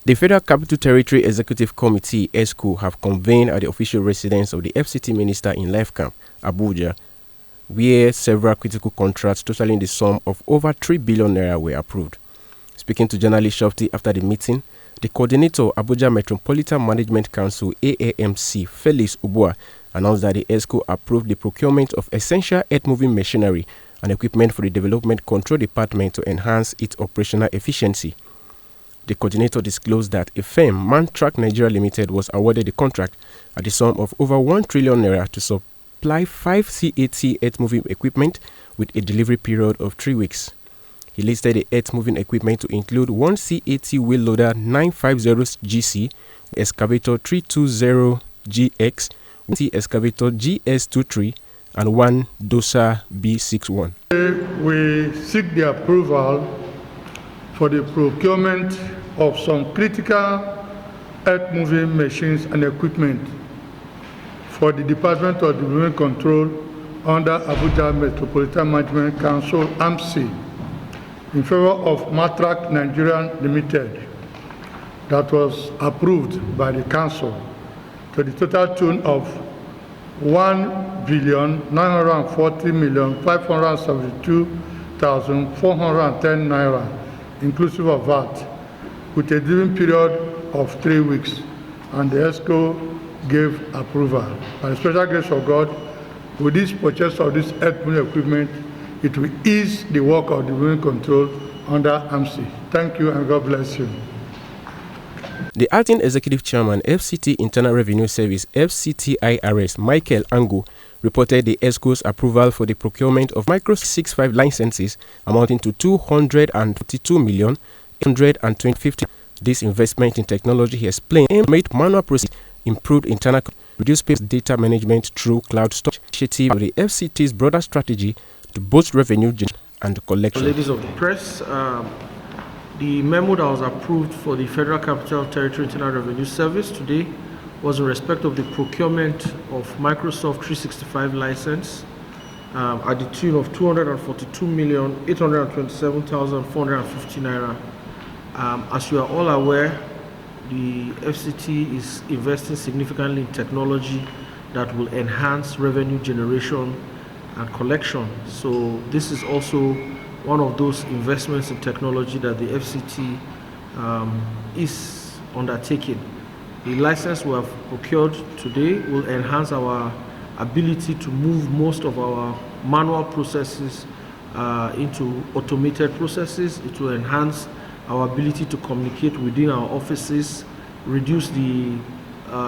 The Federal Capital Territory Executive Committee (EXCO) have convened at the official residence of the FCT Minister in Life Camp, Abuja, where several critical contracts totaling the sum of over 3 billion naira were approved. Speaking to journalists shortly after the meeting, the coordinator, Abuja Metropolitan Management Council (AAMC), Felix Ubua, announced that the EXCO approved the procurement of essential earth-moving machinery and equipment for the Development Control Department to enhance its operational efficiency. The coordinator disclosed that a firm, Mantrack Nigeria Limited, was awarded the contract at the sum of over 1 trillion naira to supply 5 CAT earth-moving equipment with a delivery period of 3 weeks. He listed the earth-moving equipment to include 1 CAT wheel loader 950GC, excavator 320GX, 1 excavator GS23, and 1 dozer B61. We seek the approval for the procurement of some critical earth-moving machines and equipment for the Department of Development Control under Abuja Metropolitan Management Council (AMC) in favor of Mantrack Nigeria Limited, that was approved by the Council to the total tune of 1,940,572,410 naira, inclusive of VAT, with a delivery period of 3 weeks, and the EXCO gave approval. By the special grace of God, with this purchase of this earth-moving equipment, it will ease the work of the development control under AMC. Thank you and God bless you. The acting executive chairman, FCT Internal Revenue Service (FCT-IRS), Michael Ango, reported the EXCO's approval for the procurement of Micro 65 licenses amounting to 242,820,050. This investment in technology, he explained, made manual process, improved internal, reduced paper data management through cloud storage initiative of the FCT's broader strategy to boost revenue generation and collection. Ladies of the press, the memo that was approved for the Federal Capital Territory Internal Revenue Service today was in respect of the procurement of Microsoft 365 license at the tune of 242,827,450 naira. As you are all aware, the FCT is investing significantly in technology that will enhance revenue generation and collection. So this is also one of those investments in technology that the FCT is undertaking. The license we have procured today will enhance our ability to move most of our manual processes into automated processes. It will enhance our ability to communicate within our offices, reduce the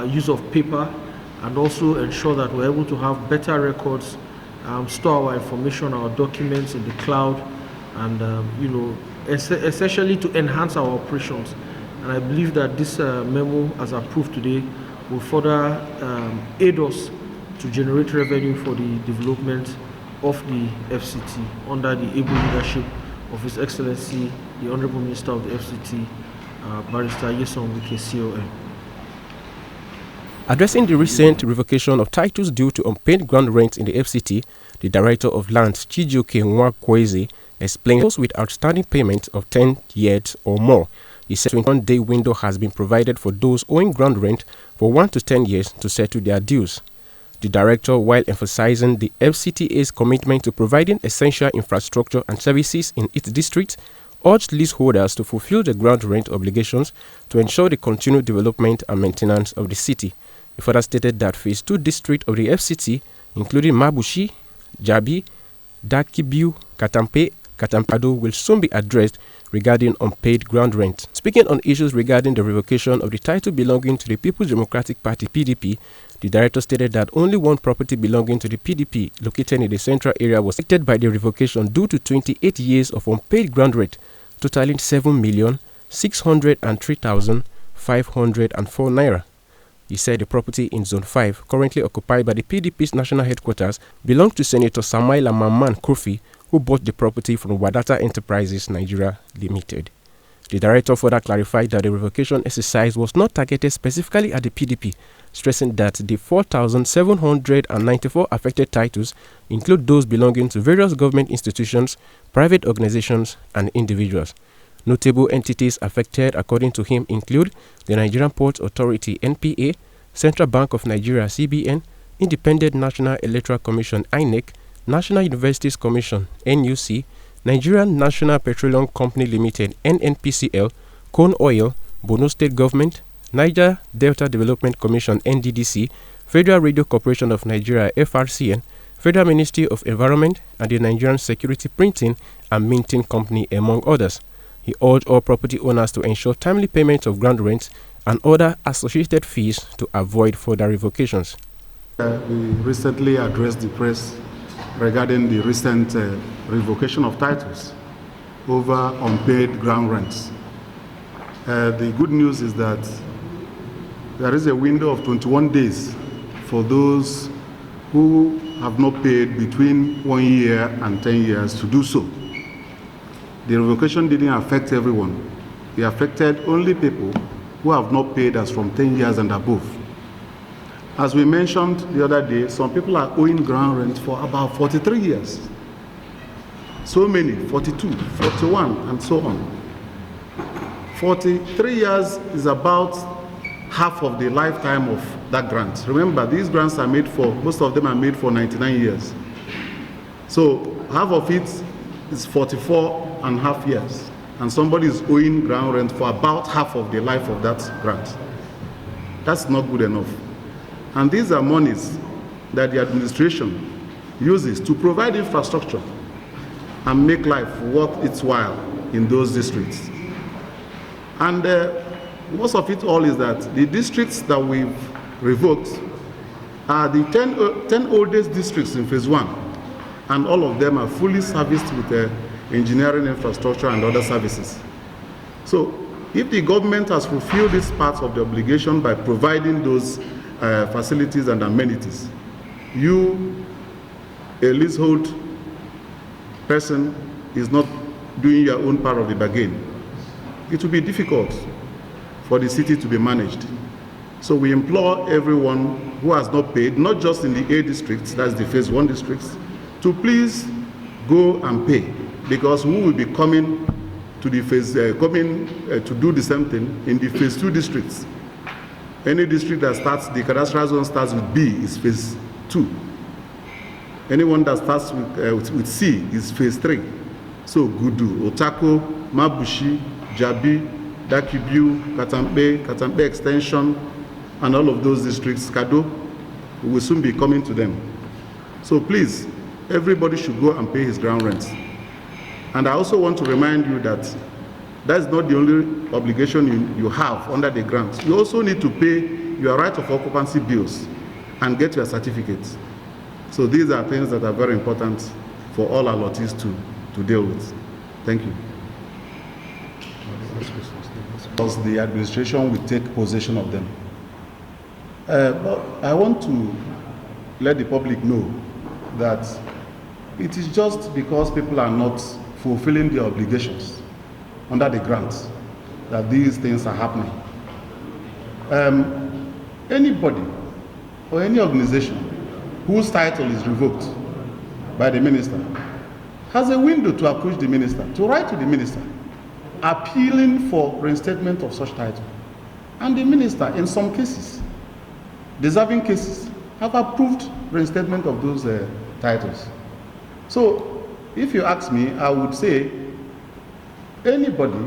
use of paper, and also ensure that we're able to have better records, store our information, our documents in the cloud, and essentially to enhance our operations. And I believe that this memo, as approved today, will further aid us to generate revenue for the development of the FCT under the able leadership of His Excellency, the Honorable Minister of the FCT, Barrister Yeson Wike, CON. Addressing the recent revocation of titles due to unpaid ground rent in the FCT, the Director of Lands, Chijioke Nwakweze, explained those with outstanding payments of 10 years or more. He said a 21-day window has been provided for those owing ground rent for 1 to 10 years to settle their dues. The director, while emphasizing the FCTA's commitment to providing essential infrastructure and services in its district, urged leaseholders to fulfill the ground rent obligations to ensure the continued development and maintenance of the city. He further stated that Phase 2 district of the FCT, including Mabushi, Jabi, Dakibiu, Katampado, will soon be addressed regarding unpaid ground rent. Speaking on issues regarding the revocation of the title belonging to the People's Democratic Party (PDP), the director stated that only one property belonging to the PDP located in the central area was affected by the revocation due to 28 years of unpaid ground rent, totaling 7,603,504 naira. He said the property in Zone 5, currently occupied by the PDP's national headquarters, belonged to Senator Samaila Mamman Kofi, who bought the property from Wadata Enterprises Nigeria Limited. The director further clarified that the revocation exercise was not targeted specifically at the PDP, stressing that the 4,794 affected titles include those belonging to various government institutions, private organizations, and individuals. Notable entities affected, according to him, include the Nigerian Ports Authority (NPA), Central Bank of Nigeria (CBN), Independent National Electoral Commission (INEC), National Universities Commission (NUC), Nigerian National Petroleum Company Limited (NNPCL), Cone Oil, Borno State Government, Niger Delta Development Commission (NDDC), Federal Radio Corporation of Nigeria (FRCN), Federal Ministry of Environment, and the Nigerian Security Printing and Minting Company, among others. He urged all property owners to ensure timely payment of ground rents and other associated fees to avoid further revocations. We recently addressed the press regarding the recent revocation of titles over unpaid ground rents. The good news is that there is a window of 21 days for those who have not paid between 1 year and 10 years to do so. The revocation didn't affect everyone. It affected only people who have not paid as from 10 years and above. As we mentioned the other day, some people are owing ground rent for about 43 years. So many, 42, 41, and so on. 43 years is about half of the lifetime of that grant. Remember, these grants are made for, most of them are made for 99 years. So half of it is 44 and a half years. And somebody is owing ground rent for about half of the life of that grant. That's not good enough. And these are monies that the administration uses to provide infrastructure and make life worth its while in those districts. And most of it all is that the districts that we've revoked are the 10 oldest districts in phase 1, and all of them are fully serviced with engineering infrastructure and other services. So if the government has fulfilled its part of the obligation by providing those facilities and amenities, you, a leasehold person, is not doing your own part of the bargain, it will be difficult for the city to be managed. So we implore everyone who has not paid, not just in the A districts, that's the phase 1 districts, to please go and pay, because we will be coming to the phase, to do the same thing in the phase 2 districts. Any district that starts, the cadastral zone starts with B is phase 2. Anyone that starts with C is phase 3. So Gudu, Otako, Mabushi, Jabi, Dakibu, Katambe Extension, and all of those districts, Kado, we will soon be coming to them. So please, everybody should go and pay his ground rents. And I also want to remind you that that's not the only obligation you have under the grant. You also need to pay your right of occupancy bills and get your certificates. So these are things that are very important for all allottees to deal with. Thank you. Because the administration will take possession of them. But I want to let the public know that it is just because people are not fulfilling their obligations under the grants that these things are happening. Anybody or any organization whose title is revoked by the minister has a window to approach the minister, to write to the minister, appealing for reinstatement of such title. And the minister, in some cases, deserving cases, have approved reinstatement of those titles. So, if you ask me, I would say anybody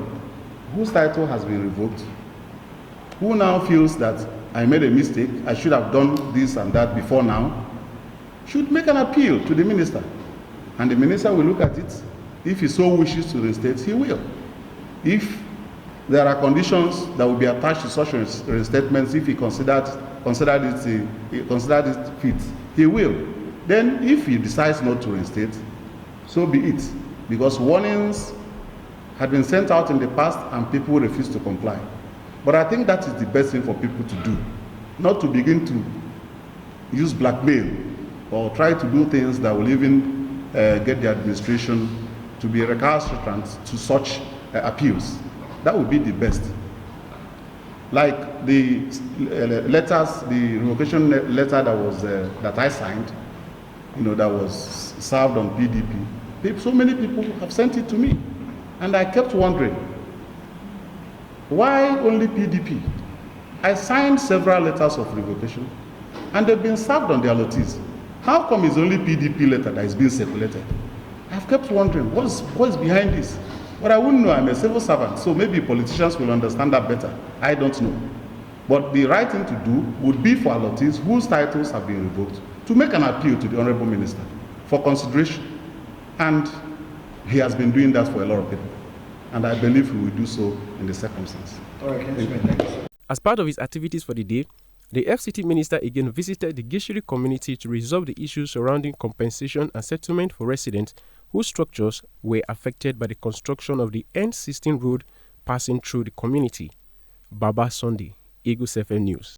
whose title has been revoked, who now feels that I made a mistake, I should have done this and that before now, should make an appeal to the minister. And the minister will look at it. If he so wishes to reinstate, he will. If there are conditions that will be attached to such reinstatements, if he considered it fit, he will. Then if he decides not to reinstate, so be it. Because warnings had been sent out in the past and people refused to comply. But I think that is the best thing for people to do, not to begin to use blackmail or try to do things that will even get the administration to be recalcitrant to such appeals. That would be the best. Like the letters, the revocation letter that I signed, that was served on PDP. So many people have sent it to me, and I kept wondering, Why only PDP? I signed several letters of revocation and they've been served on their allottees. How come it's only PDP letter that is being circulated? I've kept wondering, what's behind this? But I wouldn't know, I'm a civil servant, so maybe politicians will understand that better. I don't know. But the right thing to do would be for allottees whose titles have been revoked to make an appeal to the Honorable Minister for consideration. And he has been doing that for a lot of people. And I believe he will do so in the circumstance. All right, thank you. As part of his activities for the day, the FCT minister again visited the Gishiri community to resolve the issues surrounding compensation and settlement for residents whose structures were affected by the construction of the N16 road passing through the community. Baba Sunday, Eagles FM News.